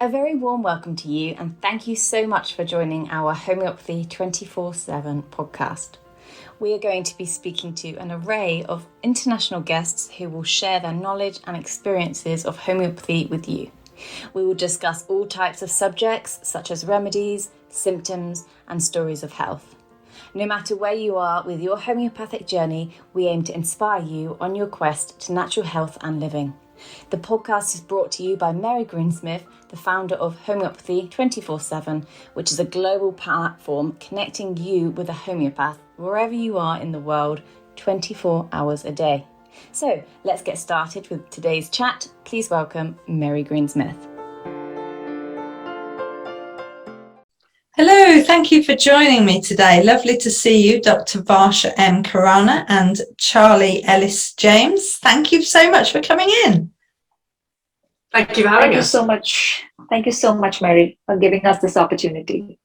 A very warm welcome to you, and thank you so much for joining our Homeopathy 24/7 podcast. We are going to be speaking to an array of international guests who will share their knowledge and experiences of homeopathy with you. We will discuss all types of subjects such as remedies, symptoms, and stories of health. No matter where you are with your homeopathic journey, we aim to inspire you on your quest to natural health and living. The podcast is brought to you by Greensmith, the founder of Homeopathy 24/7, which is a global platform connecting you with a homeopath wherever you are in the world, 24 hours a day. So let's get started with today's chat. Please welcome Mary Greensmith. Hello, thank you for joining me today. Lovely to see you, Dr. Varsha M, Khurana and Charlie Ellis-James. Thank you so much for coming in. Thank you for having us. Thank you so much. Thank you so much, Mary, for giving us this opportunity.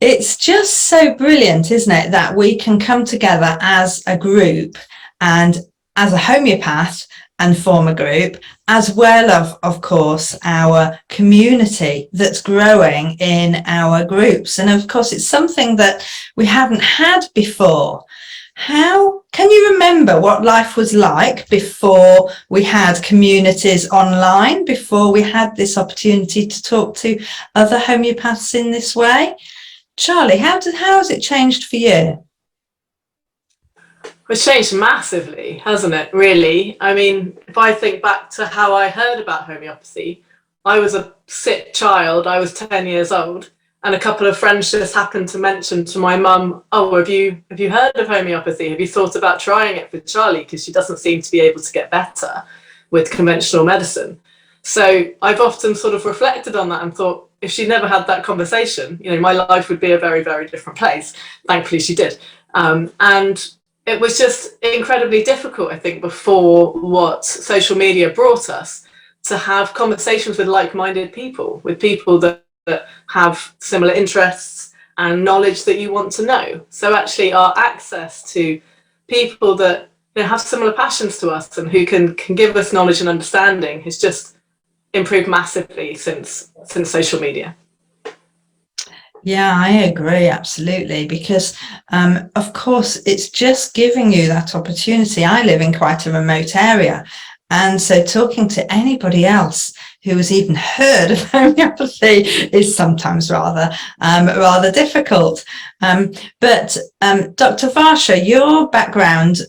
It's just so brilliant, isn't it, that we can come together as a group and as a homeopath and form a group, as well of course, our community that's growing in our groups. And of course, it's something that we haven't had before. How can you remember what life was like before we had communities online, before we had this opportunity to talk to other homeopaths in this way? Charlie, how has it changed for you? It's changed massively, hasn't it, really? I mean, if I think back to how I heard about homeopathy, I was a sick child, I was 10 years old, and a couple of friends just happened to mention to my mum, oh, have you heard of homeopathy? Have you thought about trying it for Charlie? Because she doesn't seem to be able to get better with conventional medicine. So I've often sort of reflected on that and thought, if she never had that conversation, my life would be a very, very different place. Thankfully, she did. And it was just incredibly difficult, I think, before what social media brought us, to have conversations with like-minded people, with people that have similar interests and knowledge that you want to know. So actually our access to people that have similar passions to us and who can give us knowledge and understanding has just improved massively since social media. Yeah, I agree, absolutely, because of course it's just giving you that opportunity. I live in quite a remote area, and so talking to anybody else who has even heard of homeopathy is sometimes rather difficult. But Dr. Varsha, your background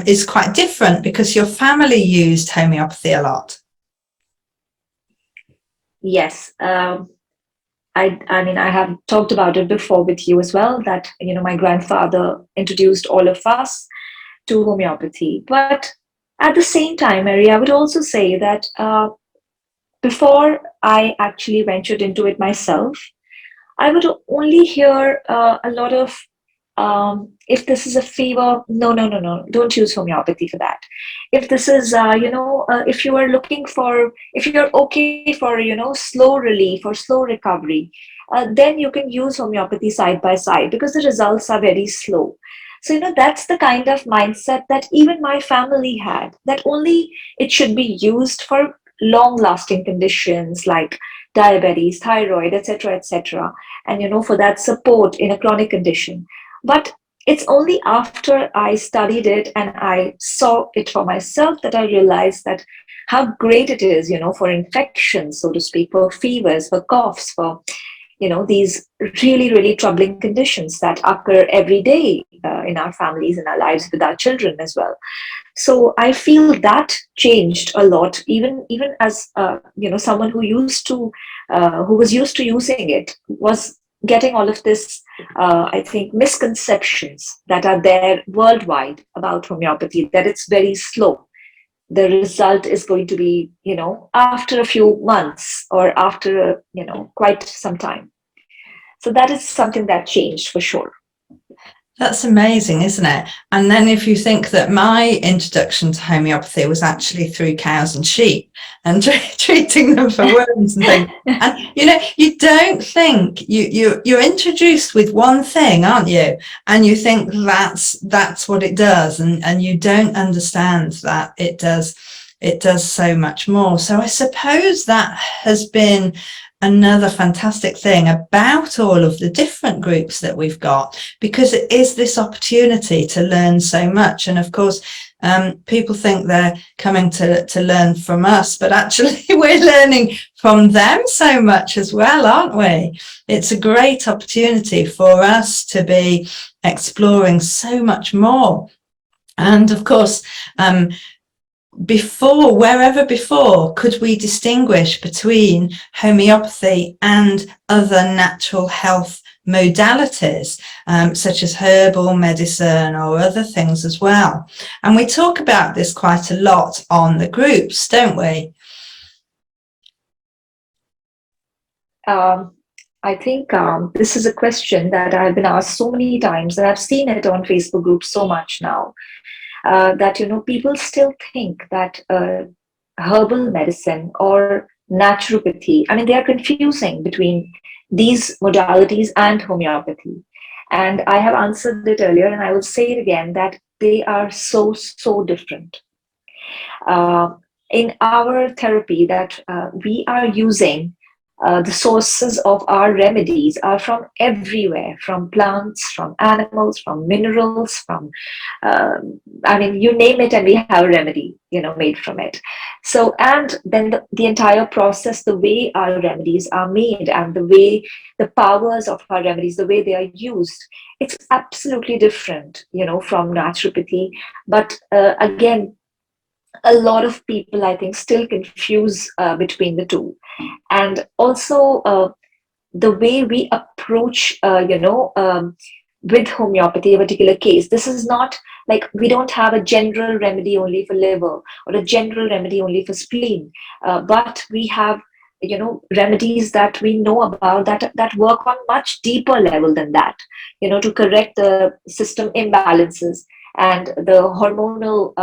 is quite different because your family used homeopathy a lot. Yes. I mean, I have talked about it before with you as well, that, my grandfather introduced all of us to homeopathy. But at the same time, Mary, I would also say that before I actually ventured into it myself, I would only hear a lot of, if this is a fever, no, don't use homeopathy for that. If this is, if you are looking for, if you're okay for, slow relief or slow recovery, then you can use homeopathy side by side because the results are very slow. So, that's the kind of mindset that even my family had, that only it should be used for long-lasting conditions like diabetes, thyroid, etc., and, for that support in a chronic condition. But it's only after I studied it and I saw it for myself that I realized that how great it is, for infections, so to speak, for fevers, for coughs, for, these really, really troubling conditions that occur every day in our families, in our lives, with our children as well. So I feel that changed a lot, even as, someone who was used to using it, was getting all of this, I think, misconceptions that are there worldwide about homeopathy, that it's very slow. The result is going to be, after a few months or after, quite some time. So that is something that changed for sure. That's amazing, isn't it? And then if you think that my introduction to homeopathy was actually through cows and sheep and treating them for worms and things, and you don't think you're introduced with one thing, aren't you? And you think that's what it does, and you don't understand that it does it does so much more. So I suppose that has been another fantastic thing about all of the different groups that we've got, because it is this opportunity to learn so much. And of course, people think they're coming to learn from us, but actually we're learning from them so much as well, aren't we? It's a great opportunity for us to be exploring so much more. And of course, wherever before could we distinguish between homeopathy and other natural health modalities, such as herbal medicine or other things as well. And we talk about this quite a lot on the groups, don't we? I think this is a question that I've been asked so many times, and I've seen it on Facebook groups so much now, that, people still think that herbal medicine or naturopathy, I mean, they are confusing between these modalities and homeopathy. And I have answered it earlier, and I will say it again, that they are so, so different. In our therapy that we are using, the sources of our remedies are from everywhere, from plants, from animals, from minerals, from, you name it and we have a remedy, made from it. So, and then the entire process, the way our remedies are made and the way the powers of our remedies, the way they are used, it's absolutely different, from naturopathy. But again, a lot of people, I think, still confuse between the two. And also the way we approach, with homeopathy, a particular case, this is not like we don't have a general remedy only for liver or a general remedy only for spleen, but we have, remedies that we know about that work on much deeper level than that, to correct the system imbalances and the hormonal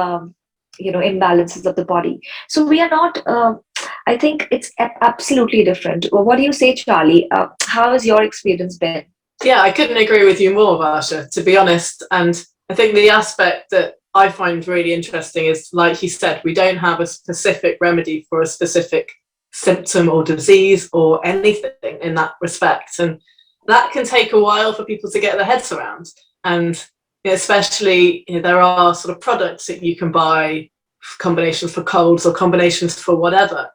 imbalances of the body. So we are not, I think it's absolutely different. Well, what do you say, Charlie? How has your experience been? Yeah, I couldn't agree with you more, Varsha, to be honest. And I think the aspect that I find really interesting is, like you said, we don't have a specific remedy for a specific symptom or disease or anything in that respect. And that can take a while for people to get their heads around. And especially, there are sort of products that you can buy, combinations for colds or combinations for whatever.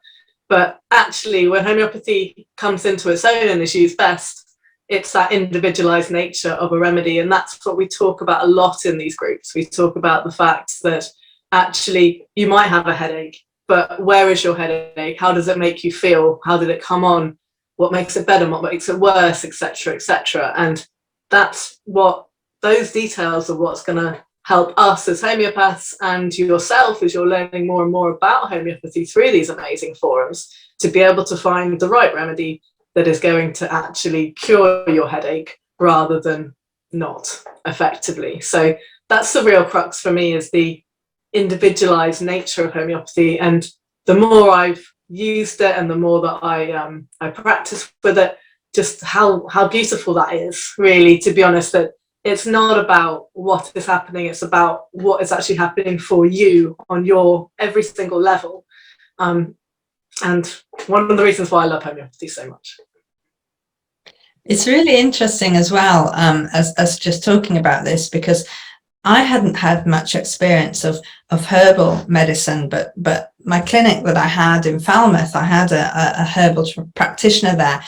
But actually, when homeopathy comes into its own and is used best, it's that individualized nature of a remedy. And that's what we talk about a lot in these groups. We talk about the fact that actually you might have a headache, but where is your headache? How does it make you feel? How did it come on? What makes it better? What makes it worse, etc., etc. And that's what, those details are what's going to help us as homeopaths and yourself as you're learning more and more about homeopathy through these amazing forums, to be able to find the right remedy that is going to actually cure your headache rather than not effectively. So that's the real crux for me, is the individualized nature of homeopathy. And the more I've used it and the more that I practice with it, just how beautiful that is, really, to be honest, that it's not about what is happening, it's about what is actually happening for you on your every single level. And one of the reasons why I love homeopathy so much. It's really interesting as well, as just talking about this, because I hadn't had much experience of herbal medicine, but my clinic that I had in Falmouth, I had a herbal practitioner there,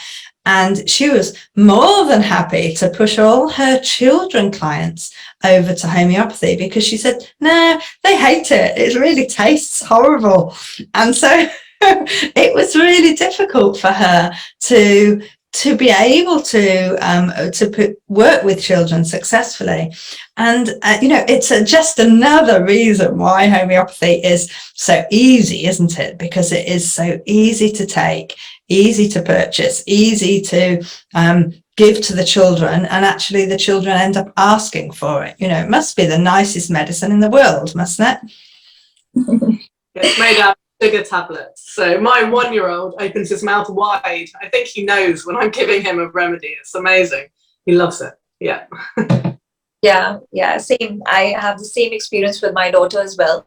and she was more than happy to push all her children clients over to homeopathy, because she said, no, they hate it. It really tastes horrible. And so it was really difficult for her to be able to work with children successfully. And it's just another reason why homeopathy is so easy, isn't it? Because it is so easy to take, easy to purchase, easy to give to the children, and actually the children end up asking for it. It must be the nicest medicine in the world, mustn't it? It's made out of sugar tablets. So my 1-year-old opens his mouth wide. I think he knows when I'm giving him a remedy. It's amazing. He loves it. Yeah. Yeah, same. I have the same experience with my daughter as well.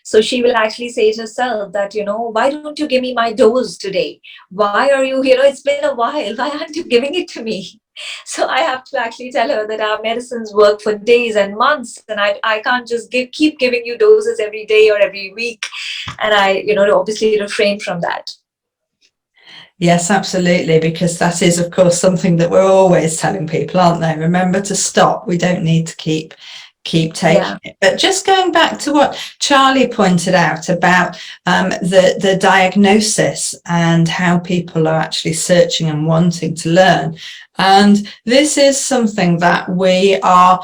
So she will actually say to herself that, why don't you give me my dose today? Why are you, it's been a while. Why aren't you giving it to me? So I have to actually tell her that our medicines work for days and months, and I can't just keep giving you doses every day or every week. And I, obviously refrain from that. Yes, absolutely, because that is, of course, something that we're always telling people, aren't they? Remember to stop. We don't need to keep taking it. But just going back to what Charlie pointed out about the diagnosis and how people are actually searching and wanting to learn. And this is something that we are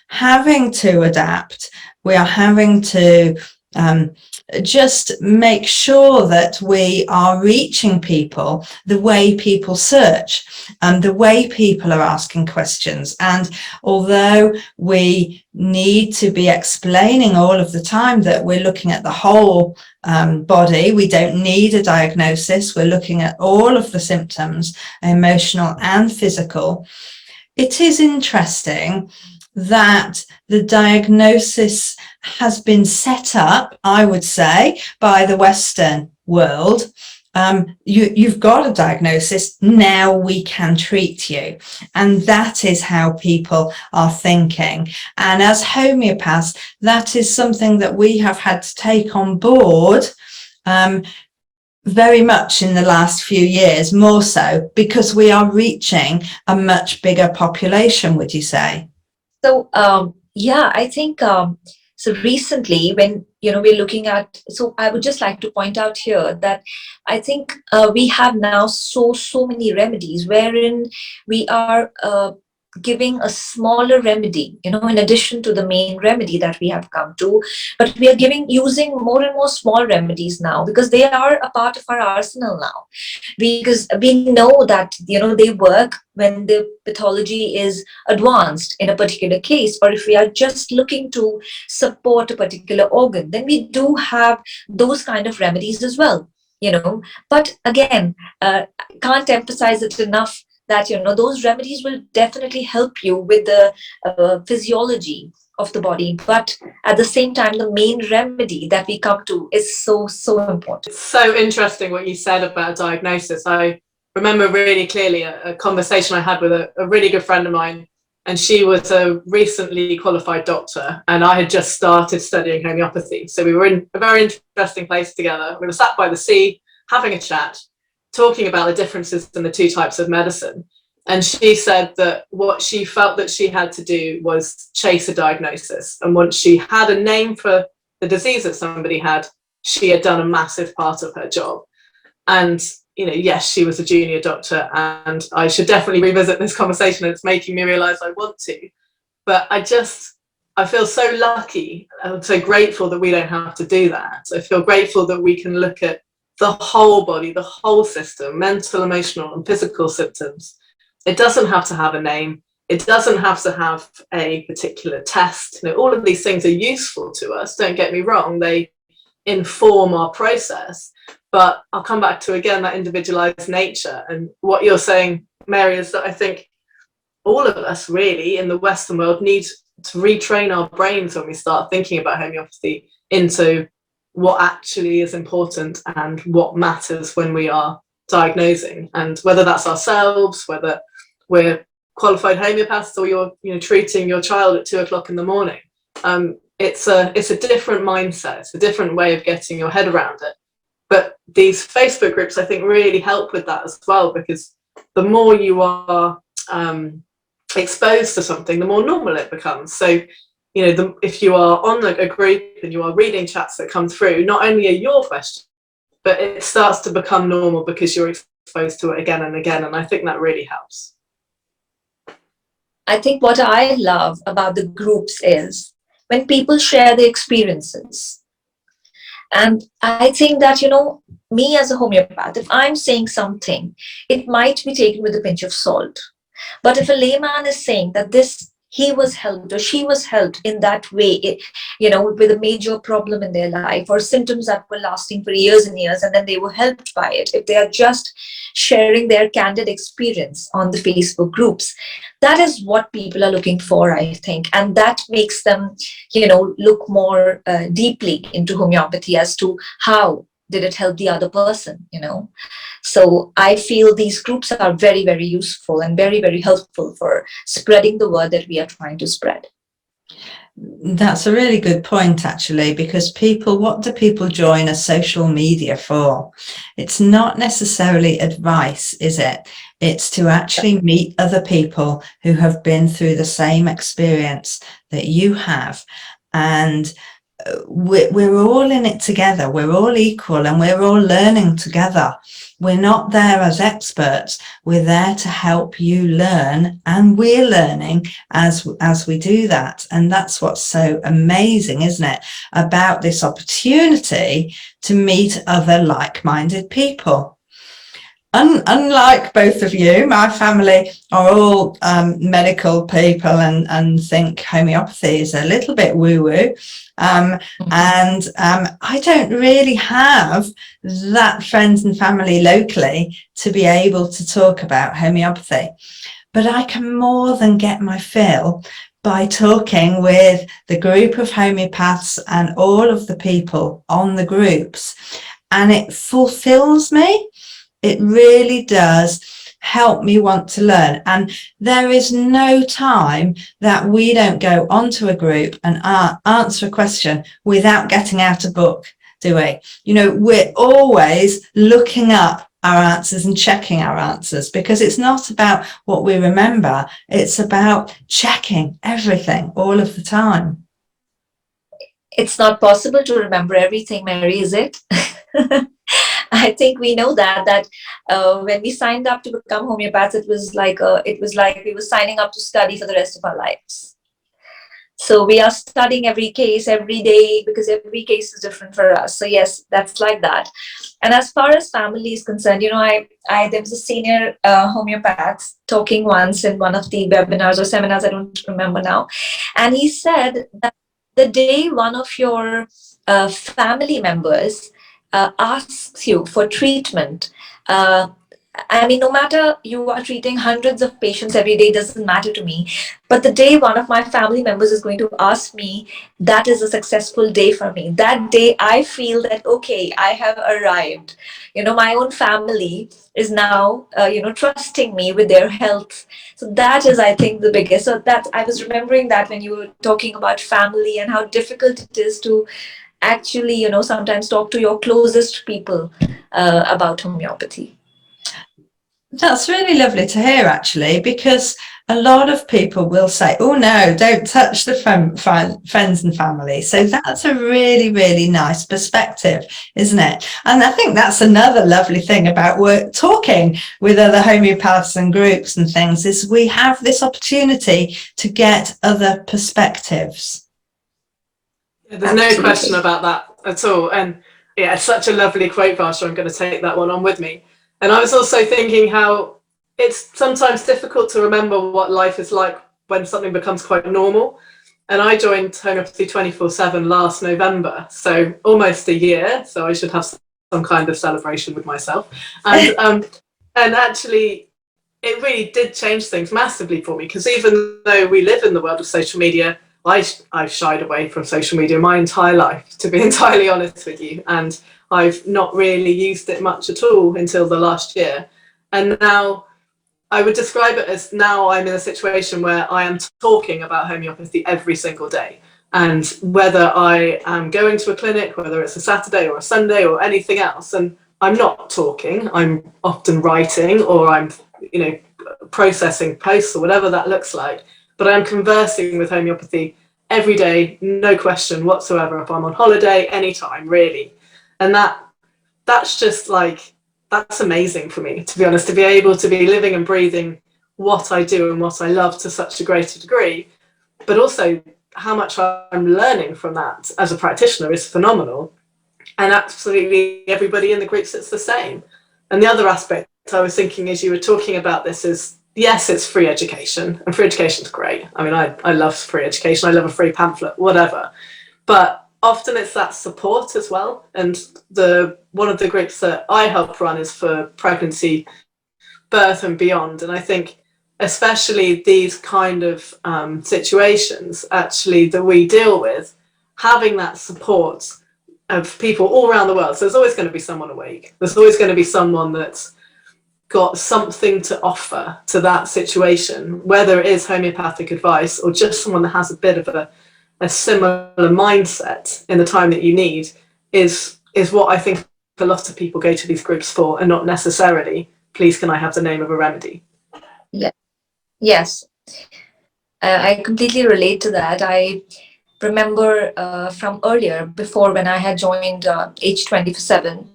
having to adapt. We are having to just make sure that we are reaching people the way people search and the way people are asking questions. And although we need to be explaining all of the time that we're looking at the whole body, we don't need a diagnosis, we're looking at all of the symptoms, emotional and physical. It is interesting that the diagnosis has been set up, I would say, by the Western world. You've got a diagnosis, now we can treat you. And that is how people are thinking. And as homeopaths, that is something that we have had to take on board very much in the last few years, more so, because we are reaching a much bigger population, would you say? So, I think so recently when, we're looking at, so I would just like to point out here that I think we have now so many remedies wherein we are giving a smaller remedy, in addition to the main remedy that we have come to, but we are using more and more small remedies now because they are a part of our arsenal now. Because we know that, they work when the pathology is advanced in a particular case, or if we are just looking to support a particular organ, then we do have those kind of remedies as well, But again, can't emphasize it enough that, those remedies will definitely help you with the physiology of the body. But at the same time, the main remedy that we come to is so important. It's so interesting what you said about diagnosis. I remember really clearly a conversation I had with a really good friend of mine, and she was a recently qualified doctor, and I had just started studying homeopathy. So we were in a very interesting place together. We were sat by the sea, having a chat, talking about the differences in the two types of medicine. And she said that what she felt that she had to do was chase a diagnosis. And once she had a name for the disease that somebody had, she had done a massive part of her job. And, yes, she was a junior doctor, and I should definitely revisit this conversation. It's making me realize I want to. But I feel so lucky and so grateful that we don't have to do that. I feel grateful that we can look at the whole body, the whole system, mental, emotional, and physical symptoms. It doesn't have to have a name. It doesn't have to have a particular test. All of these things are useful to us. Don't get me wrong. They inform our process. But I'll come back to, again, that individualized nature. And what you're saying, Mary, is that I think all of us really in the Western world need to retrain our brains when we start thinking about homeopathy into what actually is important and what matters when we are diagnosing, and whether that's ourselves, whether we're qualified homeopaths or you're treating your child at 2:00 in the morning. It's a different mindset. It's a different way of getting your head around it. But these Facebook groups, I think, really help with that as well, because the more you are exposed to something, the more normal it becomes. So, if you are on a group and you are reading chats that come through, not only are your questions, but it starts to become normal because you're exposed to it again and again. And I think that really helps. I think what I love about the groups is when people share their experiences. And I think that, me as a homeopath, if I'm saying something, it might be taken with a pinch of salt. But if a layman is saying that this he was helped or she was helped in that way, with a major problem in their life or symptoms that were lasting for years and years, and then they were helped by it, if they are just sharing their candid experience on the Facebook groups, that is what people are looking for, I think. And that makes them, look more deeply into homeopathy as to how did it help the other person. So I feel these groups are very, very useful and very, very helpful for spreading the word that we are trying to spread. That's a really good point, actually, because what do people join a social media for? It's not necessarily advice, is it? It's to actually meet other people who have been through the same experience that you have. And we're all in it together. We're all equal and we're all learning together. We're not there as experts. We're there to help you learn, and we're learning as we do that. And that's what's so amazing, isn't it, about this opportunity to meet other like-minded people. Unlike both of you, my family are all medical people and think homeopathy is a little bit woo-woo. And I don't really have that friends and family locally to be able to talk about homeopathy. But I can more than get my fill by talking with the group of homeopaths and all of the people on the groups. And it fulfills me. It really does help me want to learn. And there is no time that we don't go onto a group and answer a question without getting out a book, do we? We're always looking up our answers and checking our answers, because it's not about what we remember. It's about checking everything all of the time. It's not possible to remember everything, Mary, is it? I think we know that when we signed up to become homeopaths, it was like we were signing up to study for the rest of our lives. So we are studying every case every day, because every case is different for us. So yes, that's like that. And as far as family is concerned, there was a senior homeopath talking once in one of the webinars or seminars, I don't remember now, and he said that the day one of your family members asks you for treatment, no matter you are treating hundreds of patients every day, doesn't matter to me. But the day one of my family members is going to ask me, that is a successful day for me. That day I feel that, okay, I have arrived. My own family is now, trusting me with their health. So that is, I think, the biggest. So that I was remembering that when you were talking about family and how difficult it is to actually, sometimes talk to your closest people about homeopathy. That's really lovely to hear, actually, because a lot of people will say, oh no, don't touch the friends and family. So that's a really, really nice perspective, isn't it? And I think that's another lovely thing about talking with other homeopaths and groups and things, is we have this opportunity to get other perspectives. Yeah, there's no question about that at all. And yeah, it's such a lovely quote, Varsha. I'm going to take that one on with me. And I was also thinking how it's sometimes difficult to remember what life is like when something becomes quite normal. And I joined Homeopathy 24/7 last November, so almost a year. So I should have some kind of celebration with myself. And actually, it really did change things massively for me, because even though we live in the world of social media, I've shied away from social media my entire life, to be entirely honest with you. And I've not really used it much at all until the last year. And now I would describe it as, now I'm in a situation where I am talking about homeopathy every single day. And whether I am going to a clinic, whether it's a Saturday or a Sunday or anything else, and I'm not talking, I'm often writing, or I'm, processing posts or whatever that looks like. But I'm conversing with homeopathy every day, no question whatsoever, if I'm on holiday, anytime, really. And that's just like, that's amazing for me, to be honest, to be able to be living and breathing what I do and what I love to such a greater degree, but also how much I'm learning from that as a practitioner is phenomenal. And absolutely everybody in the groups, it's the same. And the other aspect I was thinking as you were talking about this is, yes, it's free education, and free education is great. I mean, I love free education. I love a free pamphlet, whatever. But often it's that support as well. And one of the groups that I help run is for pregnancy, birth and beyond. And I think especially these kind of situations actually that we deal with, having that support of people all around the world. So there's always going to be someone awake. There's always going to be someone that's got something to offer to that situation, whether it is homeopathic advice or just someone that has a bit of a similar mindset in the time that you need, is what I think a lot of people go to these groups for, and not necessarily, please can I have the name of a remedy. Yeah. Yes, I completely relate to that. I remember from earlier, before when I had joined H24/7,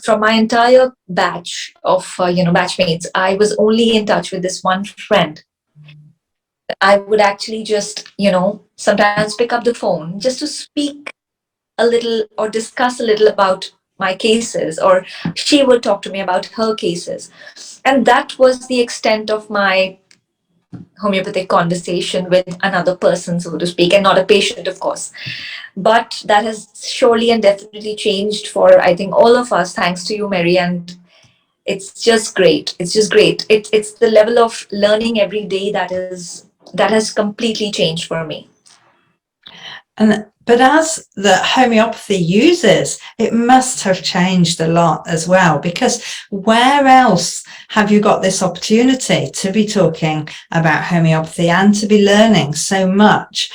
from my entire batch of batchmates, I was only in touch with this one friend. I would actually just sometimes pick up the phone just to speak a little or discuss a little about my cases, or she would talk to me about her cases, and that was the extent of my homeopathic conversation with another person, so to speak, and not a patient, of course. But that has surely and definitely changed for, I think, all of us, thanks to you, Mary. And it's just great. It's just great. It's the level of learning every day that has completely changed for me. But as the homeopathy uses, it must have changed a lot as well, because where else have you got this opportunity to be talking about homeopathy and to be learning so much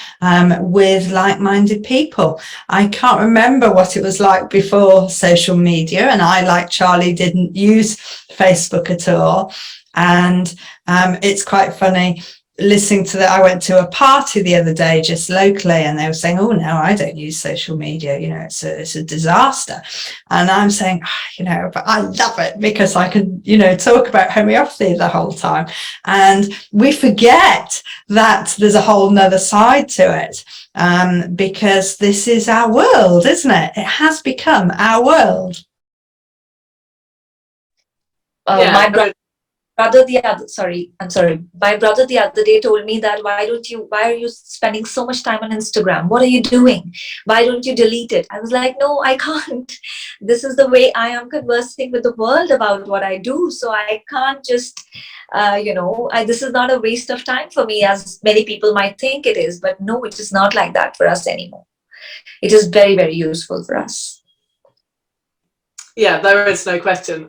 with like-minded people? I can't remember what it was like before social media, and I, like Charlie, didn't use Facebook at all. And it's quite funny listening to that. I went to a party the other day just locally, and they were saying, oh no, I don't use social media, it's a disaster. And I'm saying, but I love it because I can talk about homeopathy the whole time. And we forget that there's a whole nother side to it, because this is our world, isn't it? It has become our world. My brother my brother the other day told me that why are you spending so much time on Instagram? What are you doing? Why don't you delete it? I was like, no, I can't. This is the way I am conversing with the world about what I do. So I can't just, this is not a waste of time for me, as many people might think it is. But no, it is not like that for us anymore. It is very, very useful for us. Yeah, there is no question.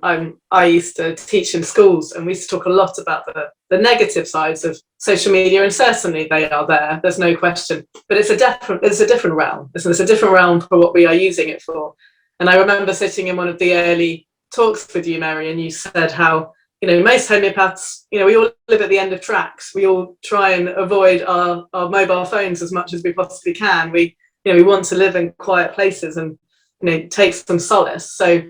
I used to teach in schools, and we used to talk a lot about the negative sides of social media, and certainly they are there. There's no question, but it's a different realm. It's a different realm for what we are using it for. And I remember sitting in one of the early talks with you, Mary, and you said how most homeopaths, we all live at the end of tracks. We all try and avoid our mobile phones as much as we possibly can. We want to live in quiet places and take some solace. So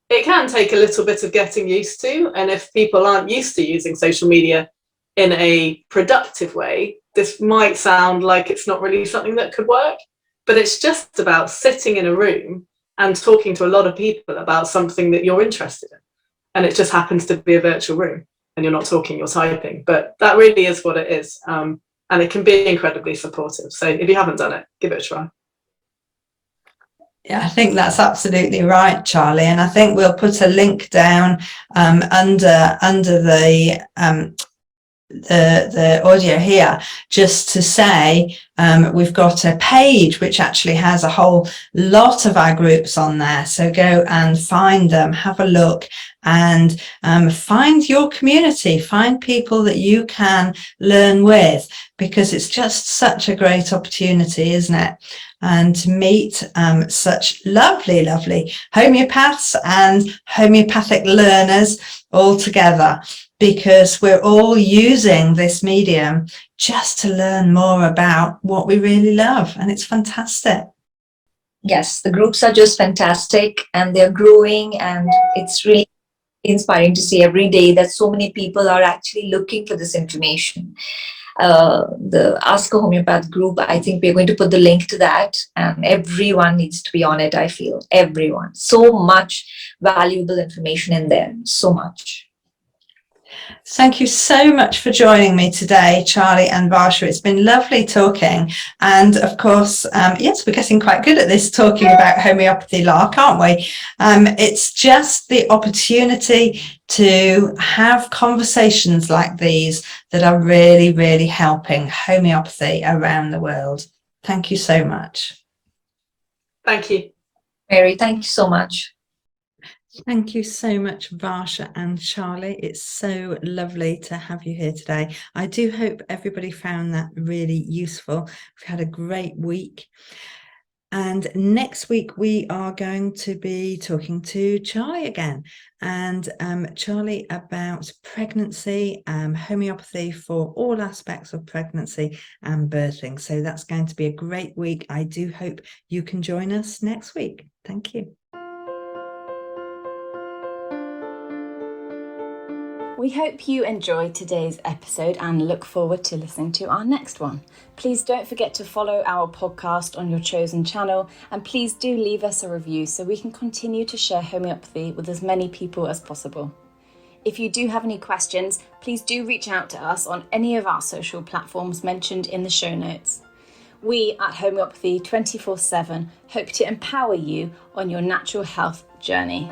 it can take a little bit of getting used to, and if people aren't used to using social media in a productive way, this might sound like it's not really something that could work, but it's just about sitting in a room and talking to a lot of people about something that you're interested in, and it just happens to be a virtual room, and you're not talking, you're typing, but that really is what it is, and it can be incredibly supportive. So if you haven't done it, give it a try. Yeah, I think that's absolutely right, Charlie. And I think we'll put a link down under the audio here, just to say we've got a page which actually has a whole lot of our groups on there. So go and find them, have a look, and find your community, find people that you can learn with, because it's just such a great opportunity, isn't it? And to meet such lovely homeopaths and homeopathic learners all together, because we're all using this medium just to learn more about what we really love, and it's fantastic. Yes, the groups are just fantastic, and they're growing, and it's really inspiring to see every day that so many people are actually looking for this information. The Ask a Homeopath group, I think we're going to put the link to that, and everyone needs to be on it. I feel everyone, so much valuable information in there, so much. Thank you so much for joining me today, Charlie and Varsha. It's been lovely talking. And of course, yes, we're getting quite good at this, talking about homeopathy lark, aren't we? It's just the opportunity to have conversations like these that are really, really helping homeopathy around the world. Thank you so much. Thank you. Mary, thank you so much. Thank you so much, Varsha and Charlie. It's so lovely to have you here today. I do hope everybody found that really useful. We've had a great week. And next week, we are going to be talking to Charlie again. And Charlie about pregnancy, homeopathy for all aspects of pregnancy and birthing. So that's going to be a great week. I do hope you can join us next week. Thank you. We hope you enjoyed today's episode and look forward to listening to our next one. Please don't forget to follow our podcast on your chosen channel, and please do leave us a review so we can continue to share homeopathy with as many people as possible. If you do have any questions, please do reach out to us on any of our social platforms mentioned in the show notes. We at Homeopathy 24/7 hope to empower you on your natural health journey.